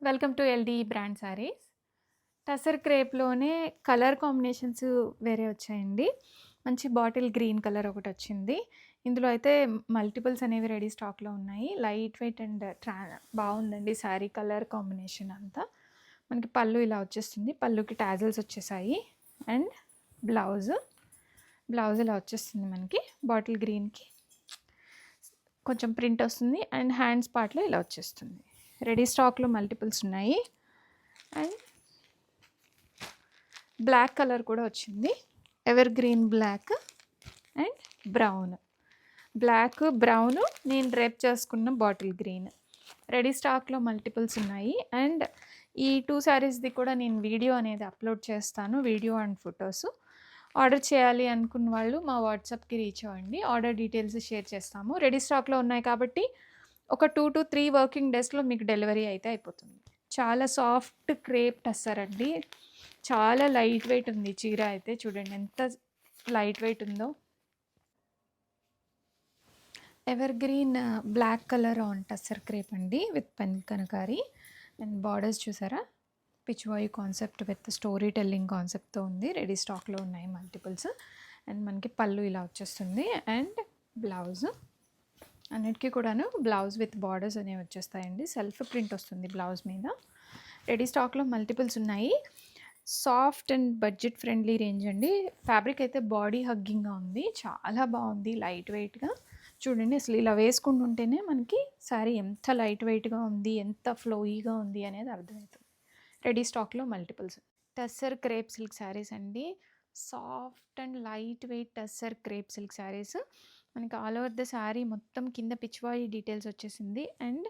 Welcome to LD brand saris. Tussar క్రేప్‌లోనే colour combinations వేరే వచ్చాయండి. మంచి బాటిల్ గ్రీన్ కలర్ ఒకటొచ్చింది. ఇందులో అయితే మల్టిపుల్స్ అనేవి రెడీ స్టాక్‌లో ఉన్నాయి. లైట్ వెయిట్ అండ్ బావుందండి శారీ కలర్ కాంబినేషన్ అంతా. మనకి పళ్ళు ఇలా వచ్చేస్తుంది. పళ్ళుకి టాజిల్స్ వచ్చేసాయి. And blouse. బ్లౌజ్ ఇలా వచ్చేస్తుంది మనకి. బాటిల్ గ్రీన్‌కి కొంచెం ప్రింట్ వస్తుంది. అండ్ హ్యాండ్స్ పార్ట్‌లో ఇలా వచ్చేస్తుంది. రెడీ స్టాక్‌లో మల్టిపుల్స్ ఉన్నాయి. అండ్ బ్లాక్ కలర్ కూడా వచ్చింది. Evergreen black and brown. Black, brown నేను డ్రేప్ చేసుకున్న బాటిల్ గ్రీన్. రెడీ స్టాక్‌లో మల్టిపుల్స్ ఉన్నాయి. అండ్ ఈ 2 శారీస్‌ది కూడా నేను వీడియో అనేది అప్లోడ్ చేస్తాను. Video and photos. ఆర్డర్ చేయాలి అనుకున్న వాళ్ళు మా వాట్సాప్‌కి రీచ్ అవ్వండి. ఆర్డర్ డీటెయిల్స్ షేర్ చేస్తాము. రెడీ స్టాక్‌లో ఉన్నాయి కాబట్టి ఒక 2-3 వర్కింగ్ డేస్‌లో మీకు డెలివరీ అయితే అయిపోతుంది. చాలా సాఫ్ట్ క్రేప్ టస్సర్ అండి. చాలా లైట్ వెయిట్ ఉంది చీర అయితే. చూడండి ఎంత లైట్ వెయిట్ ఉందో. Evergreen black colour on tussar crepe అండి విత్ పెన్ కనకారీ. అండ్ బార్డర్స్ చూసారా, Pichwai concept with story telling కాన్సెప్ట్తో ఉంది. రెడీ స్టాక్లో ఉన్నాయి మల్టిపుల్స్. అండ్ మనకి పళ్ళు ఇలా వచ్చేస్తుంది. అండ్ బ్లౌజ్ అన్నిటికీ కూడాను బ్లౌజ్ విత్ బార్డర్స్ అనేవి వచ్చేస్తాయండి. సెల్ఫ్ ప్రింట్ వస్తుంది బ్లౌజ్ మీద. రెడీ స్టాక్లో మల్టిపుల్స్ ఉన్నాయి. Soft and budget friendly range అండి. ఫ్యాబ్రిక్ అయితే బాడీ హగ్గింగ్గా ఉంది. చాలా బాగుంది లైట్ వెయిట్గా. చూడండి అసలు ఇలా వేసుకుంటుంటేనే మనకి శారీ ఎంత లైట్ వెయిట్గా ఉంది, ఎంత ఫ్లోయీగా ఉంది అనేది అర్థమవుతుంది. రెడీ స్టాక్లో multiples. Tussar crepe silk saris అండి. Soft and light weight tussar crepe silk saris. మనకి ఆల్ ఓవర్ ద శారీ మొత్తం కింద పిచ్వాయి డీటెయిల్స్ వచ్చేసింది. అండ్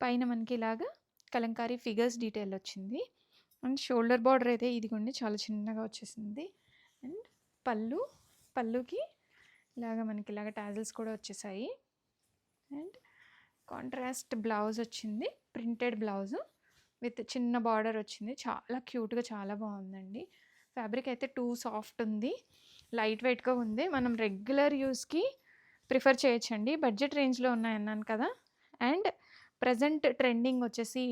పైన మనకి ఇలాగా కలంకారీ ఫిగర్స్ డీటెయిల్ వచ్చింది. అండ్ షోల్డర్ బార్డర్ అయితే ఇదిగోండి చాలా చిన్నగా వచ్చేసింది. అండ్ పళ్ళుకి ఇలాగ మనకి ఇలాగ టాజిల్స్ కూడా వచ్చేసాయి. అండ్ కాంట్రాస్ట్ బ్లౌజ్ వచ్చింది. ప్రింటెడ్ బ్లౌజ్ విత్ చిన్న బార్డర్ వచ్చింది. చాలా క్యూట్గా చాలా బాగుందండి. ఫ్యాబ్రిక్ అయితే టూ సాఫ్ట్ ఉంది, లైట్ వెయిట్గా ఉంది. మనం రెగ్యులర్ యూస్కి ప్రిఫర్ చేయొచ్చండి. బడ్జెట్ రేంజ్లో ఉన్నాయన్నాను కదా. అండ్ ప్రజెంట్ ట్రెండింగ్ వచ్చేసి